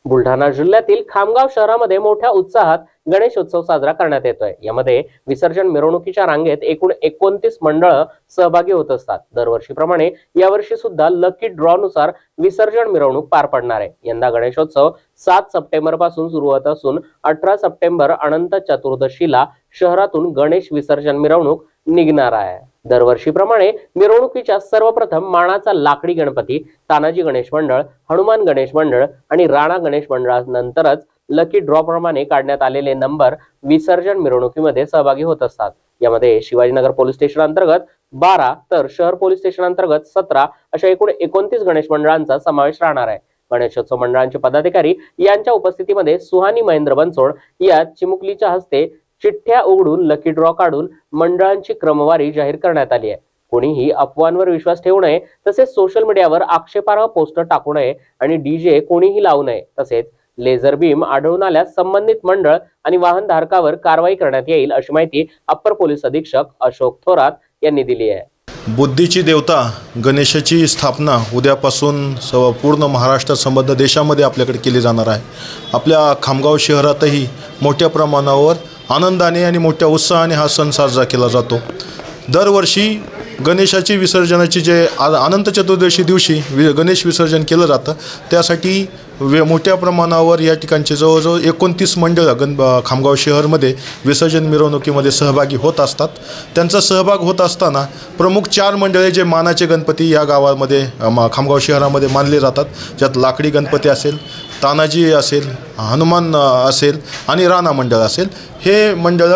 बुलढाणा जिल्ह्यातील खामगाव शहरामध्ये मोठ्या उत्साहात गणेशोत्सव साजरा करण्यात येतोय। यामध्ये विसर्जन मिरवणुकीच्या रांगेत एकूण 29 मंडळ सहभागी होत असतात। दरवर्षीप्रमाणे यावर्षी सुद्धा लकी ड्रॉ नुसार विसर्जन मिरवणूक पार पडणार आहे। यंदा गणेशोत्सव 7 सप्टेंबर पासून सुरू होत असून 18 सप्टेंबर अनंत चतुर्दशीला शहरातून गणेश विसर्जन मिरवणूक निघणार आहे। दरवर्षीप्रमाणे मिरवणुकीच्या सर्वप्रथम मानाचा लाकडी गणपती, तानाजी गणेश मंडळ, हनुमान गणेश मंडळ आणि राणा गणेश मंडळानंतरच लकी ड्रॉ प्रमाणे काढण्यात आलेले नंबर विसर्जन मिरवणुकीमध्ये सहभागी होत असतात। यामध्ये शिवाजीनगर पोलीस स्टेशन अंतर्गत 12 तर शहर पोलीस स्टेशन अंतर्गत 17 अशा एकूण 29 गणेश मंडळांचा समावेश राहणार आहे। गणेशोत्सव मंडळांचे पदाधिकारी यांच्या उपस्थितीमध्ये सुहानी महेंद्र बनसोड या चिमुकलीच्या हस्ते चिठ्ठ्या उघडून लकी ड्रॉ काढून मंडळांची क्रमवारी जाहीर करण्यात आली आहे। कोणीही अफवांवर विश्वास ठेवू नये, तसेच सोशल मीडियावर आक्षेपार्ह पोस्ट टाकू नये आणि डीजे कोणीही लावू नये। तसेच लेझर बीम आढळून आल्यास संबंधित मंडळ आणि वाहन धारकावर कारवाई करण्यात येईल, अशी माहिती अप्पर पोलीस अधीक्षक अशोक थोरात यांनी दिली आहे। बुद्धीची देवता गणेशाची स्थापना उद्यापासून पूर्ण महाराष्ट्रात संबंध देशामध्ये आपल्याकडे केली जाणार आहे। आपल्या खामगाव शहरातही मोठ्या प्रमाणावर आनंदाने आणि मोठ्या उत्साहाने हा सण साजरा केला जातो। दरवर्षी गणेशाची विसर्जनाची जे अनंत चतुर्दशी दिवशी गणेश विसर्जन केलं जातं, त्यासाठी मोठ्या प्रमाणावर या ठिकाणचे जवळजवळ 29 मंडळ खामगाव शहरमध्ये विसर्जन मिरवणुकीमध्ये सहभागी होत असतात। त्यांचा सहभाग होत असताना प्रमुख 4 मंडळे जे मानाचे गणपती या गावामध्ये खामगाव शहरामध्ये मानले जातात, ज्यात लाकडी गणपती असेल, तानाजी असेल, हनुमान असेल आणि राणा मंडळ असेल, हे मंडळ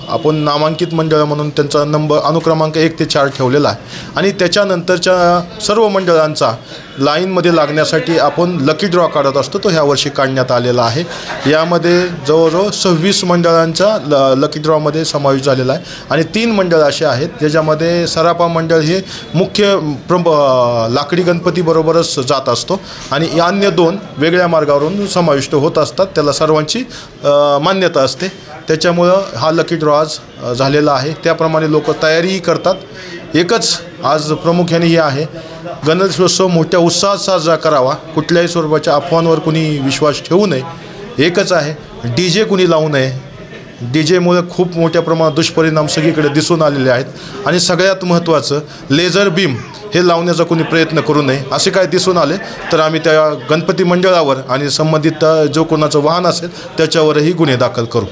आपण नामांकित मंडळ म्हणून त्यांचा नंबर अनुक्रमांक 1 ते 4 ठेवलेला आहे। आणि त्याच्यानंतरच्या सर्व मंडळांचा लाईनमध्ये लागण्यासाठी आपण लकी ड्रॉ काढत असतो, तो ह्या वर्षी काढण्यात आलेला आहे। यामध्ये जवळजवळ 26 मंडळांचा लकी ड्रॉमध्ये समावेश झालेला आहे आणि 3 मंडळ असे आहेत ज्याच्यामध्ये सराफा मंडळ हे मुख्य लाकडी गणपतीबरोबरच जात असतो आणि अन्य 2 वेगळ्या मार्गावरून समाविष्ट होत असतात। त्याला सर्वांची मान्यता असते, त्याच्यामुळं हा लकी ड्रॉ आज झालेला आहे। त्याप्रमाणे लोक तयारीही करतात। एकच आज प्रामुख्याने हे आहे, गणेशोत्सव मोठ्या उत्साहात साजरा करावा, कुठल्याही स्वरूपाच्या अफवांवर कुणी विश्वास ठेवू नये। एकच आहे, डीजे कुणी लावू नये। डीजेमुळे खूप मोठ्या प्रमाणात दुष्परिणाम सगळीकडे दिसून आलेले आहेत आणि सगळ्यात महत्त्वाचं लेझर बीम हे लावण्याचा कोणी प्रयत्न करू नये। असे काय दिसून आले तर आम्ही त्या गणपती मंडळावर आणि संबंधित जो कोणाचं वाहन असेल त्याच्यावरही गुन्हे दाखल करू।